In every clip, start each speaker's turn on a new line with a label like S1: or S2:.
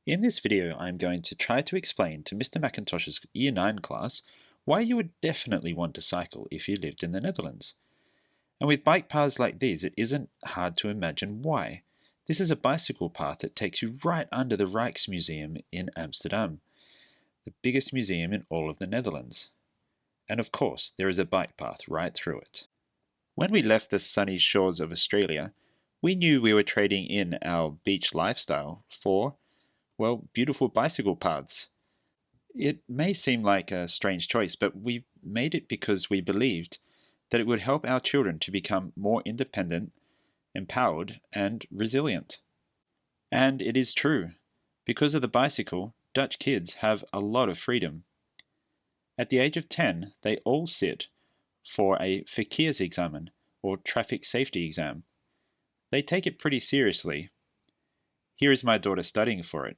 S1: In this video, I'm going to try to explain to Mr. Mackintosh's Year 9 class why you would definitely want to cycle if you lived in the Netherlands. And with bike paths like these, it isn't hard to imagine why. This is a bicycle path that takes you right under the Rijksmuseum in Amsterdam, the biggest museum in all of the Netherlands. And of course, there is a bike path right through it. When we left the sunny shores of Australia, we knew we were trading in our beach lifestyle for, well, beautiful bicycle paths. It may seem like a strange choice, but we made it because we believed that it would help our children to become more independent, empowered, and resilient. And it is true. Because of the bicycle, Dutch kids have a lot of freedom. At the age of 10, they all sit for a verkeersexamen, or traffic safety exam. They take it pretty seriously. Here is my daughter studying for it.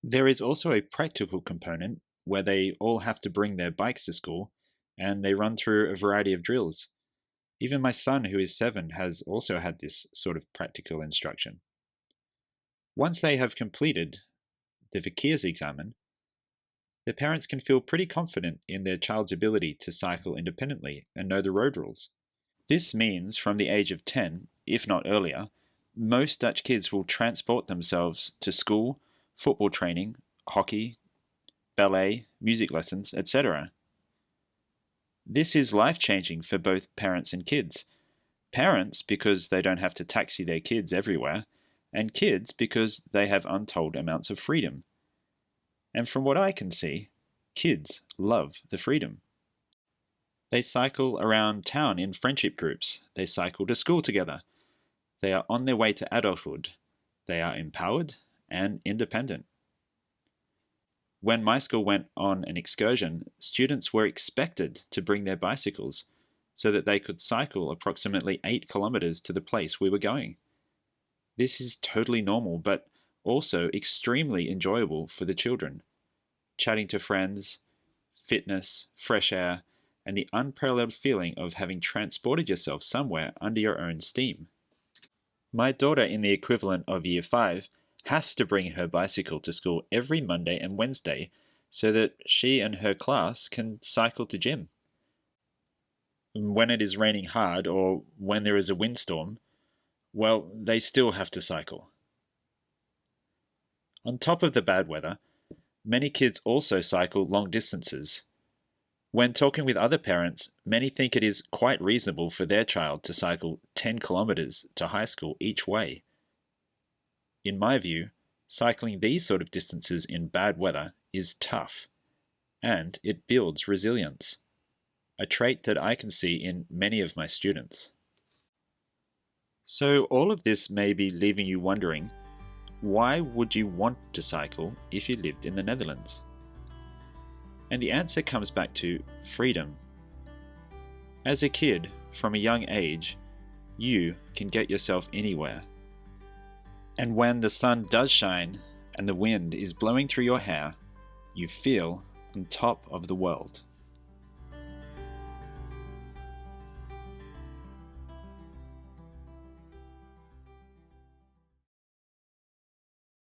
S1: There is also a practical component where they all have to bring their bikes to school and they run through a variety of drills. Even my son, who is 7, has also had this sort of practical instruction. Once they have completed the verkeersexamen, the parents can feel pretty confident in their child's ability to cycle independently and know the road rules. This means from the age of 10, if not earlier, most Dutch kids will transport themselves to school, football training, hockey, ballet, music lessons, etc. This is life-changing for both parents and kids. Parents because they don't have to taxi their kids everywhere, and kids because they have untold amounts of freedom. And from what I can see, kids love the freedom. They cycle around town in friendship groups. They cycle to school together. They are on their way to adulthood. They are empowered and independent. When my school went on an excursion, students were expected to bring their bicycles so that they could cycle approximately 8 kilometers to the place we were going. This is totally normal, but also extremely enjoyable for the children. Chatting to friends, fitness, fresh air, and the unparalleled feeling of having transported yourself somewhere under your own steam. My daughter, in the equivalent of Year 5, has to bring her bicycle to school every Monday and Wednesday so that she and her class can cycle to gym. When it is raining hard or when there is a windstorm, well, they still have to cycle. On top of the bad weather, many kids also cycle long distances. When talking with other parents, many think it is quite reasonable for their child to cycle 10 kilometers to high school each way. In my view, cycling these sort of distances in bad weather is tough, and it builds resilience, a trait that I can see in many of my students. So all of this may be leaving you wondering, why would you want to cycle if you lived in the Netherlands? And the answer comes back to freedom. As a kid, from a young age, you can get yourself anywhere. And when the sun does shine and the wind is blowing through your hair, you feel on top of the world.